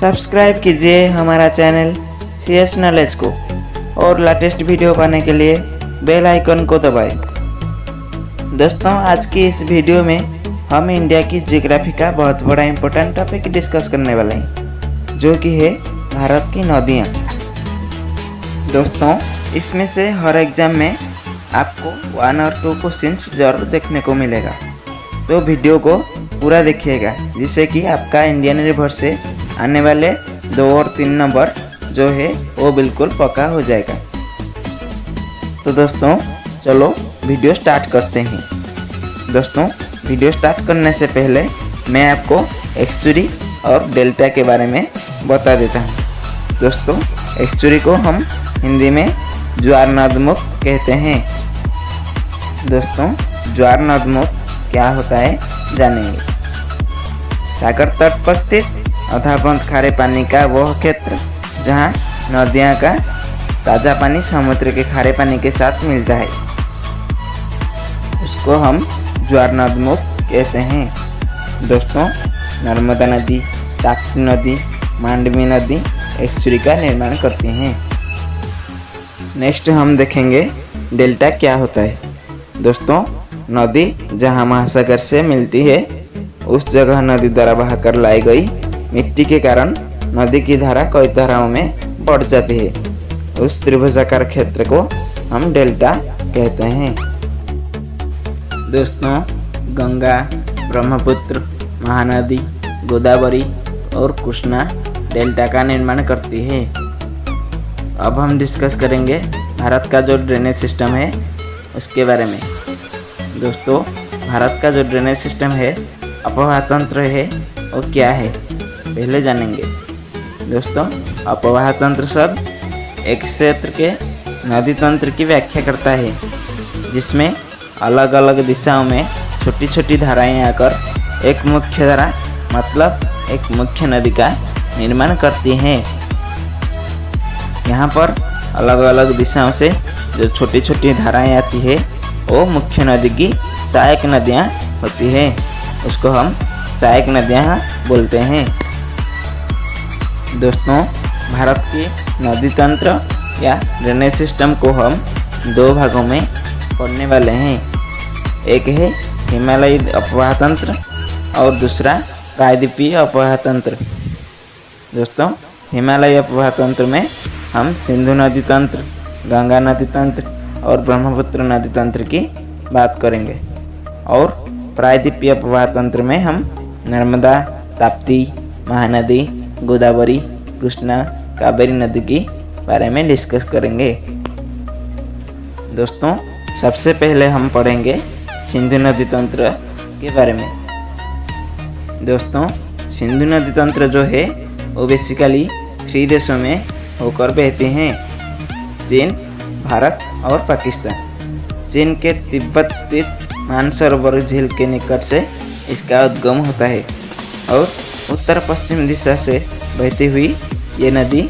Subscribe कीजिए हमारा channel CS knowledge को और लेटेस्ट वीडियो पाने के लिए बेल आइकन को दबाएं। दोस्तों, आज की इस वीडियो में हम इंडिया की ज्योग्राफी का बहुत बड़ा इम्पोर्टेंट टॉपिक डिस्कस करने वाले हैं, जो कि है भारत की नदियाँ। दोस्तों, इसमें से हर एग्जाम में आपको 1 और 2 क्वेश्चंस जरूर देखने को मिलेगा, तो वीडियो को पूरा देखिएगा, जिससे कि आपका इंडियन रिवर से आने वाले 2 और 3 नंबर जो है वो बिल्कुल पक्का हो जाएगा। तो दोस्तों, चलो वीडियो स्टार्ट करते हैं। दोस्तों, वीडियो स्टार्ट करने से पहले मैं आपको एक्सचुरी और डेल्टा के बारे में बता देता हूँ। दोस्तों, एक्सचुरी को हम हिंदी में ज्वार नदमुख कहते हैं। दोस्तों, ज्वार नदमुख क्या होता है जानेंगे। सागर तट पर स्थित अथाबंद खारे पानी का वह क्षेत्र जहाँ नदियाँ का ताज़ा पानी समुद्र के खारे पानी के साथ मिलता है, उसको हम ज्वार नदमुख कहते हैं। दोस्तों, नर्मदा नदी, ताप्ती नदी, मांडवी नदी एक्सचुरी का निर्माण करती हैं। नेक्स्ट हम देखेंगे डेल्टा क्या होता है। दोस्तों, नदी जहाँ महासागर से मिलती है उस जगह नदी द्वारा बहाकर लाई गई मिट्टी के कारण नदी की धारा कई धाराओं में बढ़ जाती है। उस त्रिभुजाकार क्षेत्र को हम डेल्टा कहते हैं। दोस्तों, गंगा, ब्रह्मपुत्र, महानदी, गोदावरी और कृष्णा डेल्टा का निर्माण करती है। अब हम डिस्कस करेंगे भारत का जो ड्रेनेज सिस्टम है उसके बारे में। दोस्तों, भारत का जो ड्रेनेज सिस्टम है, अपवाह तंत्र है, वो क्या है पहले जानेंगे। दोस्तों, अपवाह तंत्र शब्द एक क्षेत्र के नदी तंत्र की व्याख्या करता है, जिसमें अलग अलग दिशाओं में छोटी छोटी धाराएं आकर एक मुख्य धारा मतलब एक मुख्य नदी का निर्माण करती हैं। यहाँ पर अलग अलग दिशाओं से जो छोटी छोटी धाराएं आती है वो मुख्य नदी की सहायक नदियाँ होती हैं, उसको हम सहायक नदियाँ बोलते हैं। दोस्तों, भारत की नदी तंत्र या ड्रेनेज सिस्टम को हम 2 भागों में पढ़ने वाले हैं। एक है हिमालयी अपवाह तंत्र और दूसरा प्रायद्वीपीय अपवाह तंत्र। दोस्तों, हिमालयी अपवाह तंत्र में हम सिंधु नदी तंत्र, गंगा नदी तंत्र और ब्रह्मपुत्र नदी तंत्र की बात करेंगे, और प्रायद्वीपीय अपवाह तंत्र में हम नर्मदा, ताप्ती, महानदी, गोदावरी, कृष्णा, कावेरी नदी की बारे में डिस्कस करेंगे। दोस्तों, सबसे पहले हम पढ़ेंगे सिंधु नदी तंत्र के बारे में। दोस्तों, सिंधु नदी तंत्र जो है वो बेसिकली 3 देशों में होकर बहती हैं, चीन, भारत और पाकिस्तान। चीन के तिब्बत स्थित मानसरोवर झील के निकट से इसका उद्गम होता है और उत्तर पश्चिम दिशा से बहती हुई ये नदी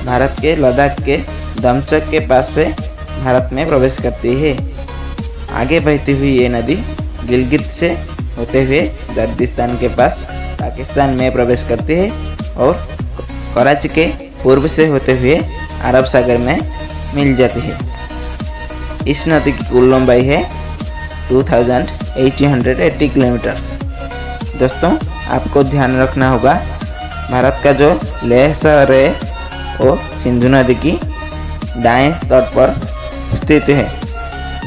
भारत के लद्दाख के दमचक के पास से भारत में प्रवेश करती है। आगे बहती हुई ये नदी गिलगित से होते हुए गर्दिस्तान के पास पाकिस्तान में प्रवेश करती है और कराची के पूर्व से होते हुए अरब सागर में मिल जाती है। इस नदी की कुल लंबाई है 2880 किलोमीटर। दोस्तों, आपको ध्यान रखना होगा, भारत का जो लेह शहर है वो सिंधु नदी की दाएं तट पर स्थित है।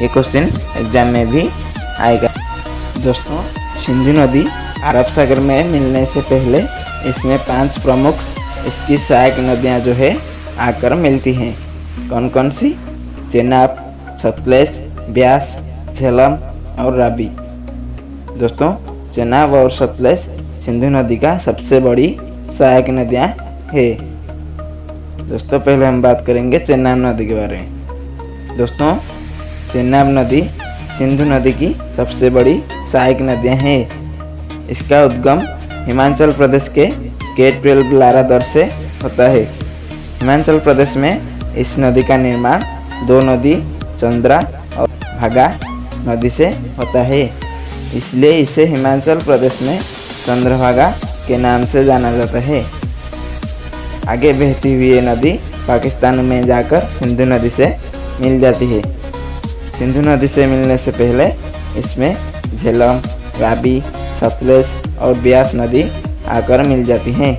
ये क्वेश्चन एग्जाम में भी आएगा। दोस्तों, सिंधु नदी अरब सागर में मिलने से पहले इसमें 5 प्रमुख इसकी सहायक नदियां जो है आकर मिलती हैं। कौन कौन सी? चेनाब, सतलेज, ब्यास, झेलम और रावी। दोस्तों, चेनाब और सतलेज सिंधु नदी का सबसे बड़ी सहायक नदियाँ है। दोस्तों, पहले हम बात करेंगे चेनाब नदी के बारे में। दोस्तों, चेनाब नदी सिंधु नदी की सबसे बड़ी सहायक नदियाँ हैं। इसका उद्गम हिमाचल प्रदेश के K12 लारादर से होता है। हिमाचल प्रदेश में इस नदी का निर्माण 2 नदी चंद्रा और भागा नदी से होता है, इसलिए इसे हिमाचल प्रदेश में चंद्रभागा के नाम से जाना जाता है। आगे बहती हुई ये नदी पाकिस्तान में जाकर सिंधु नदी से मिल जाती है। सिंधु नदी से मिलने से पहले इसमें झेलम, रावी, सतलज और ब्यास नदी आकर मिल जाती हैं।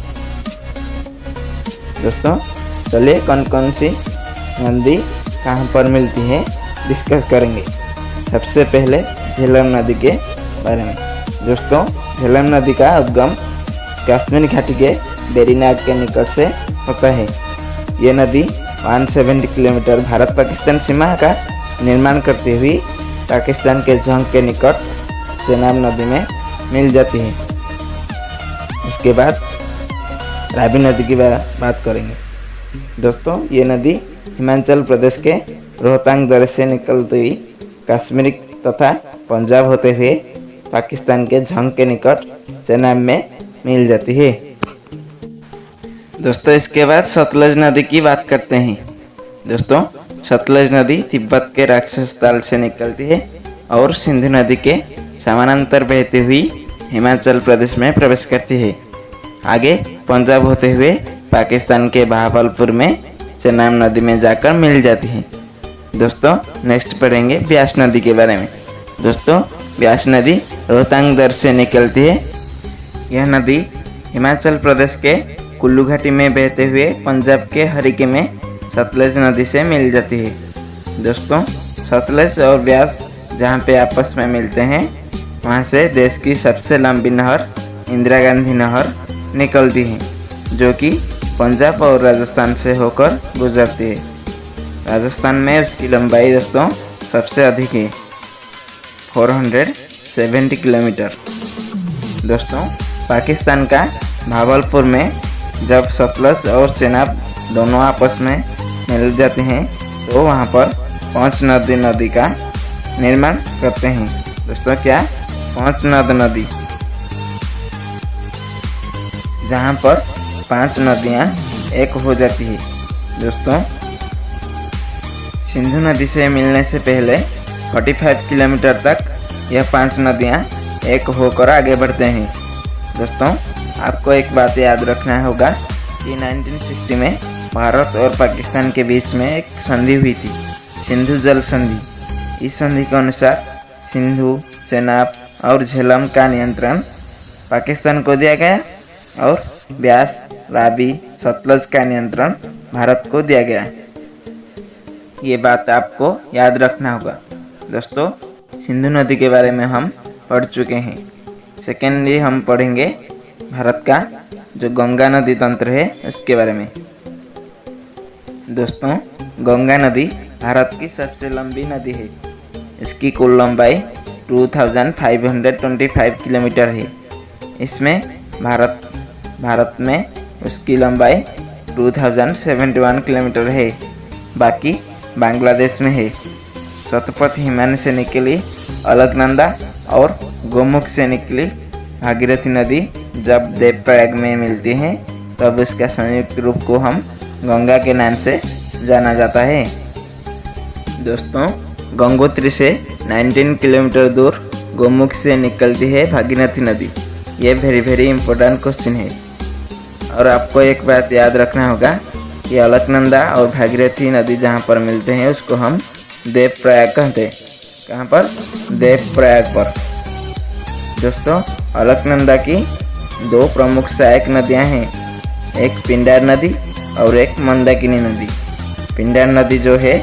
दोस्तों चलिए कौन कौन सी नदी कहाँ पर मिलती है डिस्कस करेंगे। सबसे पहले झेलम नदी के बारे में। दोस्तों झेलम नदी का उद्गम कश्मीर घाटी के वेरीनाग के निकट से होता है। ये नदी 170 किलोमीटर भारत पाकिस्तान सीमा का निर्माण करती हुई पाकिस्तान के जंग के निकट चेनाब नदी में मिल जाती है। इसके बाद रावी नदी की बात करेंगे। दोस्तों ये नदी हिमाचल प्रदेश के रोहतांग दर्रे से निकलती हुई कश्मीर तथा पंजाब होते हुए पाकिस्तान के जंग के निकट चेनाब में मिल जाती है। दोस्तों इसके बाद सतलज नदी की बात करते हैं। दोस्तों सतलज नदी तिब्बत के राक्षस ताल से निकलती है और सिंधु नदी के समानांतर बहती हुई हिमाचल प्रदेश में प्रवेश करती है। आगे पंजाब होते हुए पाकिस्तान के बहावलपुर में चेनाब नदी में जाकर मिल जाती है। दोस्तों नेक्स्ट पढ़ेंगे ब्यास नदी के बारे में। दोस्तों ब्यास नदी रोहतांग दर्रे से निकलती है। यह नदी हिमाचल प्रदेश के कुल्लू घाटी में बहते हुए पंजाब के हरिके में सतलज नदी से मिल जाती है। दोस्तों सतलज और ब्यास जहाँ पे आपस में मिलते हैं वहाँ से देश की सबसे लंबी नहर इंदिरा गांधी नहर निकलती है, जो कि पंजाब और राजस्थान से होकर गुजरती है। राजस्थान में उसकी लंबाई दोस्तों सबसे अधिक है, 470 किलोमीटर। दोस्तों पाकिस्तान का भावलपुर में जब सतलज और चेनाब दोनों आपस में मिल जाते हैं तो वहाँ पर पंचनद नदी का निर्माण करते हैं। दोस्तों क्या पंचनद नदी, जहाँ पर 5 नदियाँ एक हो जाती है। दोस्तों सिंधु नदी से मिलने से पहले 45 किलोमीटर तक यह 5 नदियाँ एक होकर आगे बढ़ते हैं। दोस्तों आपको एक बात याद रखना होगा कि 1960 में भारत और पाकिस्तान के बीच में एक संधि हुई थी, सिंधु जल संधि। इस संधि के अनुसार सिंधु, चेनाब और झेलम का नियंत्रण पाकिस्तान को दिया गया और ब्यास, रावी, सतलज का नियंत्रण भारत को दिया गया। ये बात आपको याद रखना होगा। दोस्तों सिंधु नदी के बारे में हम पढ़ चुके हैं। सेकेंडली हम पढ़ेंगे भारत का जो गंगा नदी तंत्र है उसके बारे में। दोस्तों गंगा नदी भारत की सबसे लंबी नदी है। इसकी कुल लंबाई 2525 किलोमीटर है। इसमें भारत में उसकी लंबाई 2071 किलोमीटर है। बाकी बांग्लादेश में है। सतपथ हिमानी से निकली अलकनंदा और गोमुख से निकली भागीरथी नदी जब देवप्रयाग में मिलती हैं तब इसका संयुक्त रूप को हम गंगा के नाम से जाना जाता है। दोस्तों गंगोत्री से 19 किलोमीटर दूर गोमुख से निकलती है भागीरथी नदी। ये वेरी इम्पोर्टेंट क्वेश्चन है। और आपको एक बात याद रखना होगा कि अलकनंदा और भागीरथी नदी जहाँ पर मिलते हैं उसको हम देवप्रयाग कहते हैं। कहाँ पर? देवप्रयाग पर। दोस्तों अलकनंदा की 2 प्रमुख सहायक नदियाँ हैं, एक पिंडार नदी और एक मंदाकिनी नदी। पिंडार नदी जो है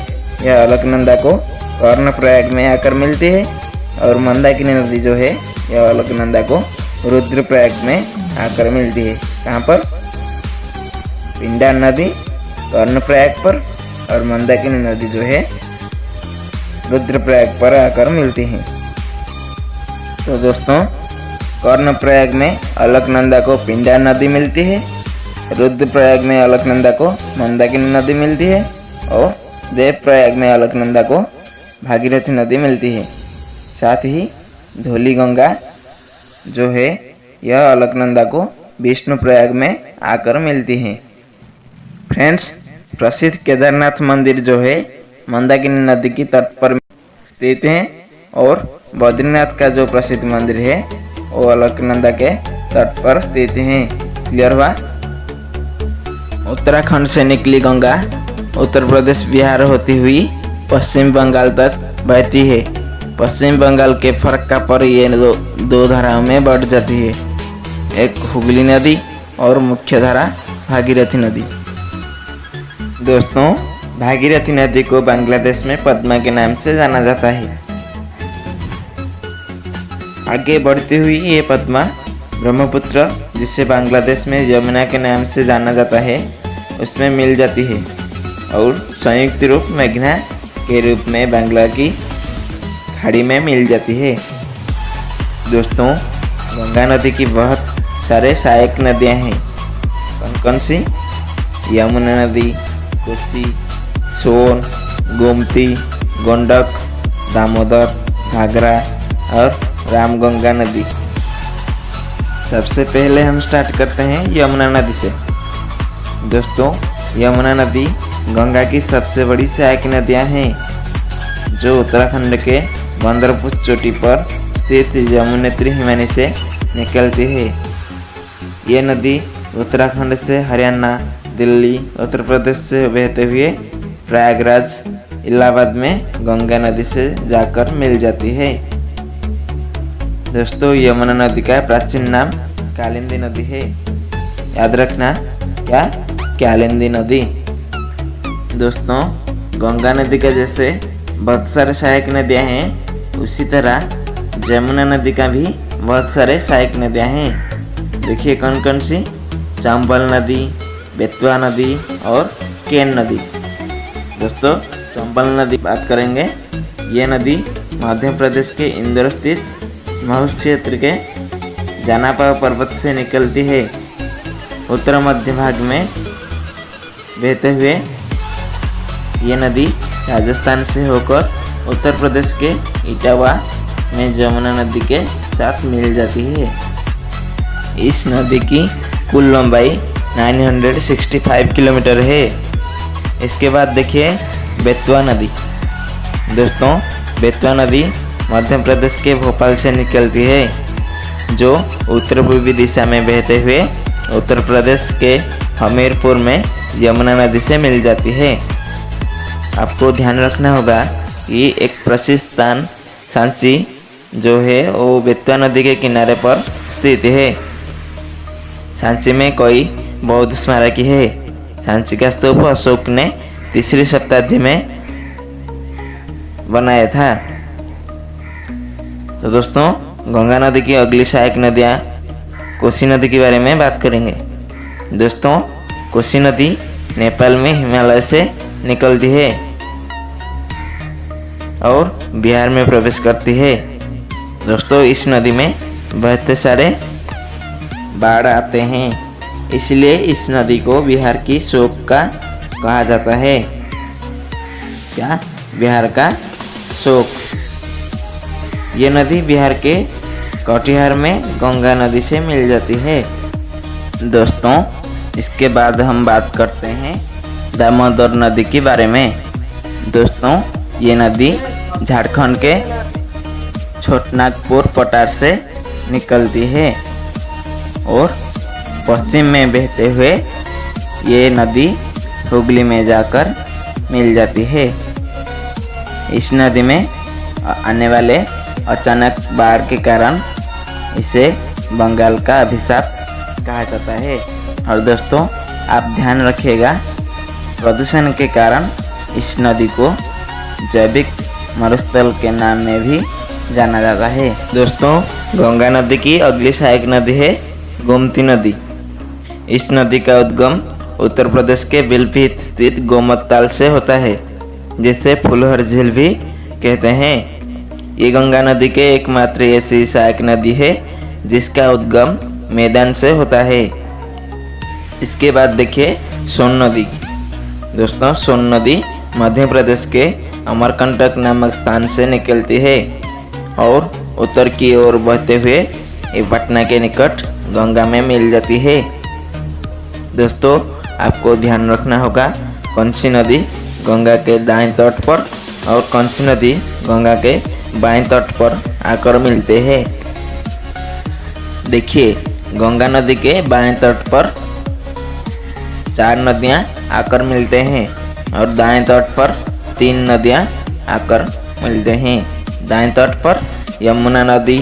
यह अलकनंदा को कर्णप्रयाग में आकर मिलती है और मंदाकिनी नदी जो है यह अलकनंदा को रुद्रप्रयाग में आकर मिलती है। कहाँ पर? पिंडार नदी कर्णप्रयाग पर और मंदाकिनी नदी जो है रुद्रप्रयाग पर आकर मिलती हैं। तो दोस्तों कर्णप्रयाग में अलकनंदा को पिंडार नदी मिलती है, रुद्रप्रयाग में अलकनंदा को मंदाकिनी नदी मिलती है और देवप्रयाग में अलकनंदा को भागीरथी नदी मिलती है। साथ ही धौली गंगा जो है यह अलकनंदा को विष्णुप्रयाग में आकर मिलती है। फ्रेंड्स प्रसिद्ध केदारनाथ मंदिर जो है मंदाकिनी नदी की तट पर स्थित है और बद्रीनाथ का जो प्रसिद्ध मंदिर है वो अलकनंदा के तट पर स्थित है। क्लियर हुआ? उत्तराखंड से निकली गंगा उत्तर प्रदेश बिहार होती हुई पश्चिम बंगाल तक बहती है। पश्चिम बंगाल के फरक्का पर ये दो धाराओं में बढ़ जाती है, एक हुगली नदी और मुख्य धारा भागीरथी नदी। दोस्तों, भागीरथी नदी को बांग्लादेश में पद्मा के नाम से जाना जाता है। आगे बढ़ती हुई ये पद्मा ब्रह्मपुत्र, जिसे बांग्लादेश में यमुना के नाम से जाना जाता है, उसमें मिल जाती है और संयुक्त रूप मेघना के रूप में बांग्ला की खाड़ी में मिल जाती है। दोस्तों, गंगा नदी की बहुत सारे सहायक नदियाँ हैं। कौन कौन सी? यमुना नदी, कोसी, सोन, गोमती, गंडक, दामोदर, घाघरा और रामगंगा नदी। सबसे पहले हम स्टार्ट करते हैं यमुना नदी से। दोस्तों, यमुना नदी गंगा की सबसे बड़ी सहायक नदियाँ हैं, जो उत्तराखंड के बंदरपुर चोटी पर स्थित यमुनोत्री हिमानी से निकलती है। ये नदी उत्तराखंड से हरियाणा, दिल्ली, उत्तर प्रदेश से बहते हुए प्रयागराज, इलाहाबाद में गंगा नदी से जाकर मिल जाती है। दोस्तों, यमुना नदी का प्राचीन नाम कालिंदी नदी है। याद रखना, क्या? कालिंदी नदी। दोस्तों, गंगा नदी का जैसे बहुत सारे सहायक नदियाँ हैं, उसी तरह यमुना नदी का भी बहुत सारे सहायक नदियाँ हैं। देखिए कौन कौन सी? चंबल नदी, बेतवा नदी और केन नदी। दोस्तों, चंबल नदी बात करेंगे। ये नदी मध्य प्रदेश के इंदौर स्थित महू क्षेत्र के जानापा पर्वत से निकलती है। उत्तर मध्य भाग में बहते हुए ये नदी राजस्थान से होकर उत्तर प्रदेश के इटावा में यमुना नदी के साथ मिल जाती है। इस नदी की कुल लंबाई 965 किलोमीटर है। इसके बाद देखिए बेतवा नदी। दोस्तों, बेतवा नदी मध्य प्रदेश के भोपाल से निकलती है, जो उत्तर पूर्वी दिशा में बहते हुए उत्तर प्रदेश के हमीरपुर में यमुना नदी से मिल जाती है। आपको ध्यान रखना होगा कि एक प्रसिद्ध स्थान सांची जो है वो बेतवा नदी के किनारे पर स्थित है। सांची में कोई बौद्ध स्मारक है। सांची का स्तूप अशोक ने 3री शताब्दी में बनाया था। तो दोस्तों, गंगा नदी की अगली सहायक नदियाँ कोसी नदी के बारे में बात करेंगे। दोस्तों, कोसी नदी नेपाल में हिमालय से निकलती है और बिहार में प्रवेश करती है। दोस्तों, इस नदी में बहुत सारे बाढ़ आते हैं, इसलिए इस नदी को बिहार की शोक का कहा जाता है। क्या? बिहार का शोक। ये नदी बिहार के कटिहार में गंगा नदी से मिल जाती है। दोस्तों, इसके बाद हम बात करते हैं दामोदर नदी के बारे में। दोस्तों, ये नदी झारखंड के छोटनागपुर पठार से निकलती है और पश्चिम में बहते हुए ये नदी हुगली में जाकर मिल जाती है। इस नदी में आने वाले अचानक बाढ़ के कारण इसे बंगाल का अभिशाप कहा जाता है। और दोस्तों, आप ध्यान रखिएगा, प्रदूषण के कारण इस नदी को जैविक मरुस्थल के नाम में भी जाना जाता है। दोस्तों, गंगा नदी की अगली सहायक नदी है गोमती नदी। इस नदी का उद्गम उत्तर प्रदेश के बिलपीत स्थित गोमत ताल से होता है, जिसे फुलहर झील भी कहते हैं। ये गंगा नदी के एकमात्र ऐसी सहायक नदी है जिसका उद्गम मैदान से होता है। इसके बाद देखिए सोन नदी। दोस्तों, सोन नदी मध्य प्रदेश के अमरकंटक नामक स्थान से निकलती है और उत्तर की ओर बहते हुए ये पटना के निकट गंगा में मिल जाती है। दोस्तों, आपको ध्यान रखना होगा कौन सी नदी गंगा के दाएं तट पर और कौन सी नदी गंगा के बाएं तट पर आकर मिलते हैं। देखिए, गंगा नदी के बाएं तट पर 4 नदियाँ आकर मिलते हैं और दाएं तट पर 3 नदियाँ आकर मिलते हैं। दाएं तट पर यमुना नदी,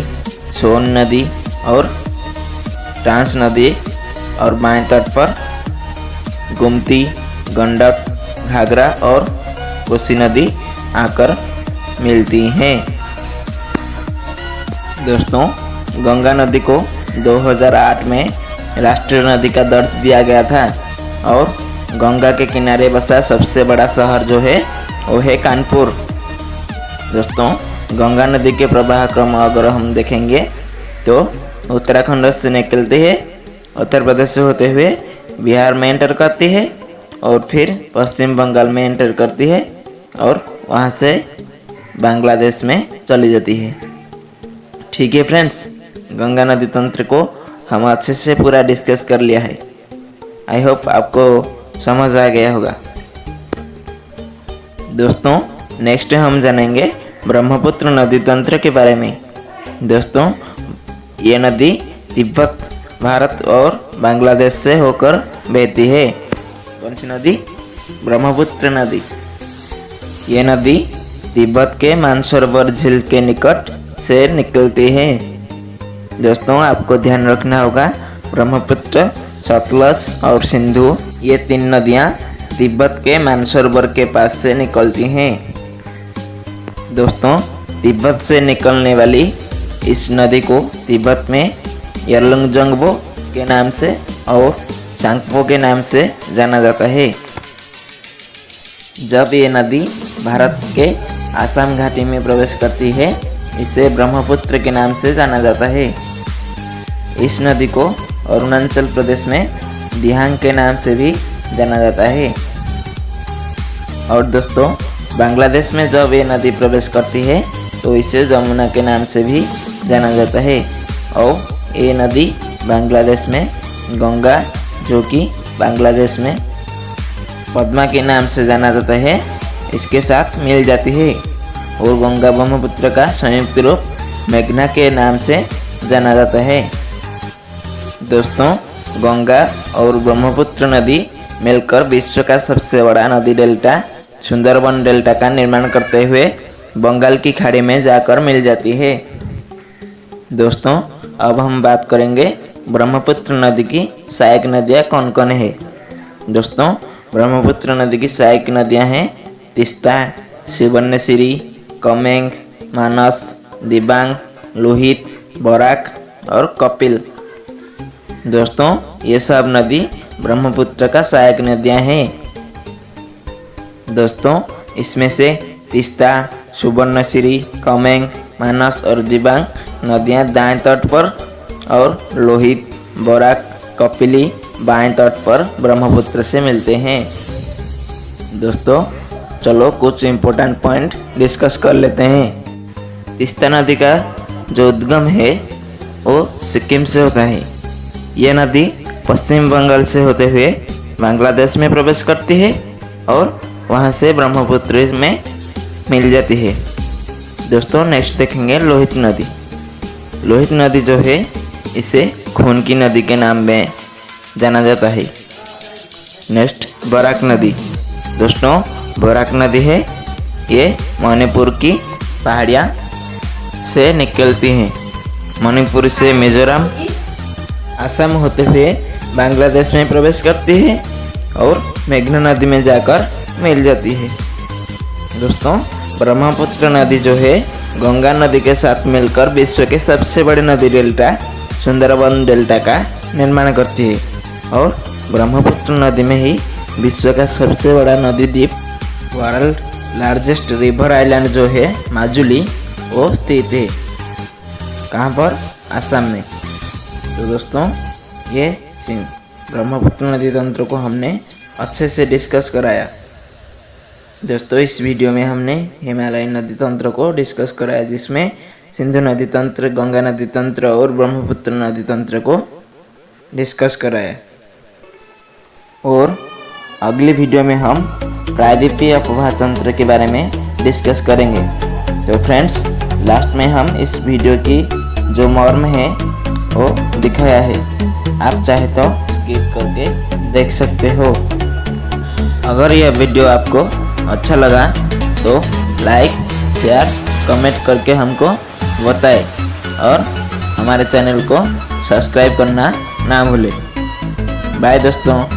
सोन नदी और ट्रांस नदी और बाएं तट पर गोमती, गंडक, घाघरा और कोसी नदी आकर मिलती हैं। दोस्तों, गंगा नदी को 2008 में राष्ट्रीय नदी का दर्जा दिया गया था और गंगा के किनारे बसा सबसे बड़ा शहर जो है वो है कानपुर। दोस्तों, गंगा नदी के प्रवाह क्रम अगर हम देखेंगे तो उत्तराखंड से निकलती है, उत्तर प्रदेश से होते हुए बिहार में एंटर करती है और फिर पश्चिम बंगाल में एंटर करती है और वहाँ से बांग्लादेश में चली जाती है। ठीक है फ्रेंड्स, गंगा नदी तंत्र को हम अच्छे से पूरा डिस्कस कर लिया है। आई होप आपको समझ आ गया होगा। दोस्तों, नेक्स्ट हम जानेंगे ब्रह्मपुत्र नदी तंत्र के बारे में। दोस्तों, ये नदी तिब्बत, भारत और बांग्लादेश से होकर बहती है। कौन सी नदी? ब्रह्मपुत्र नदी। ये नदी तिब्बत के मानसरोवर झील के निकट से निकलती है। दोस्तों, आपको ध्यान रखना होगा, ब्रह्मपुत्र, सतलज और सिंधु ये 3 नदियाँ तिब्बत के मानसरोवर के पास से निकलती हैं। दोस्तों, तिब्बत से निकलने वाली इस नदी को तिब्बत में यरलुंगजंगबो के नाम से और चांगपो के नाम से जाना जाता है। जब ये नदी भारत के आसाम घाटी में प्रवेश करती है, इसे ब्रह्मपुत्र के नाम से जाना जाता है। इस नदी को अरुणाचल प्रदेश में दिहांग के नाम से भी जाना जाता है। और दोस्तों, बांग्लादेश में जब ये नदी प्रवेश करती है तो इसे जमुना के नाम से भी जाना जाता है। और ये नदी बांग्लादेश में गंगा, जो कि बांग्लादेश में पद्मा के नाम से जाना जाता है, इसके साथ मिल जाती है और गंगा ब्रह्मपुत्र का संयुक्त रूप मेघना के नाम से जाना जाता है। दोस्तों, गंगा और ब्रह्मपुत्र नदी मिलकर विश्व का सबसे बड़ा नदी डेल्टा सुंदरबन डेल्टा का निर्माण करते हुए बंगाल की खाड़ी में जाकर मिल जाती है। दोस्तों, अब हम बात करेंगे ब्रह्मपुत्र नदी की सहायक नदियाँ कौन कौन है। दोस्तों, ब्रह्मपुत्र नदी की सहायक नदियाँ हैं तीस्ता, सुवर्णशिरी, कमेंग, मानस, दिबांग, लोहित, बराक और कपिल। दोस्तों, ये सब नदी ब्रह्मपुत्र का सहायक नदियाँ हैं। दोस्तों, इसमें से तीस्ता, सुवर्णशिरी, कमेंग, मानस और दिबांग नदियाँ दाएं तट पर और लोहित, बराक, कपिली बाएं तट पर ब्रह्मपुत्र से मिलते हैं। दोस्तों, चलो कुछ इम्पोर्टेंट पॉइंट डिस्कस कर लेते हैं। तीस्ता नदी का जो उद्गम है वो सिक्किम से होता है। यह नदी पश्चिम बंगाल से होते हुए बांग्लादेश में प्रवेश करती है और वहां से ब्रह्मपुत्र में मिल जाती है। दोस्तों, नेक्स्ट देखेंगे लोहित नदी। लोहित नदी जो है इसे खून की नदी के नाम में जाना जाता है। नेक्स्ट बराक नदी। दोस्तों, बराक नदी है ये मणिपुर की पहाड़ियाँ से निकलती हैं। मणिपुर से मिजोरम, असम होते हुए बांग्लादेश में प्रवेश करती है और मेघना नदी में जाकर मिल जाती है। दोस्तों, ब्रह्मपुत्र नदी जो है गंगा नदी के साथ मिलकर विश्व के सबसे बड़े नदी डेल्टा सुंदरबन डेल्टा का निर्माण करती है और ब्रह्मपुत्र नदी में ही विश्व का सबसे बड़ा नदी द्वीप वर्ल्ड लार्जेस्ट रिवर आइलैंड जो है माजुली वो स्थित है। कहाँ पर? असम में। तो दोस्तों, ये ब्रह्मपुत्र नदी तंत्र को हमने अच्छे से डिस्कस कराया। दोस्तों, इस वीडियो में हमने हिमालयन नदी तंत्र को डिस्कस कराया, जिसमें सिंधु नदी तंत्र, गंगा नदी तंत्र और ब्रह्मपुत्र नदी तंत्र को डिस्कस कराया। और अगली वीडियो में हम प्रायद्वीपीय अफवाह तंत्र के बारे में डिस्कस करेंगे। तो फ्रेंड्स, लास्ट में हम इस वीडियो की जो मर्म है वो दिखाया है, आप चाहे तो स्किप करके देख सकते हो। अगर यह वीडियो आपको अच्छा लगा तो लाइक, शेयर, कमेंट करके हमको बताएं और हमारे चैनल को सब्सक्राइब करना ना भूलें। बाय दोस्तों।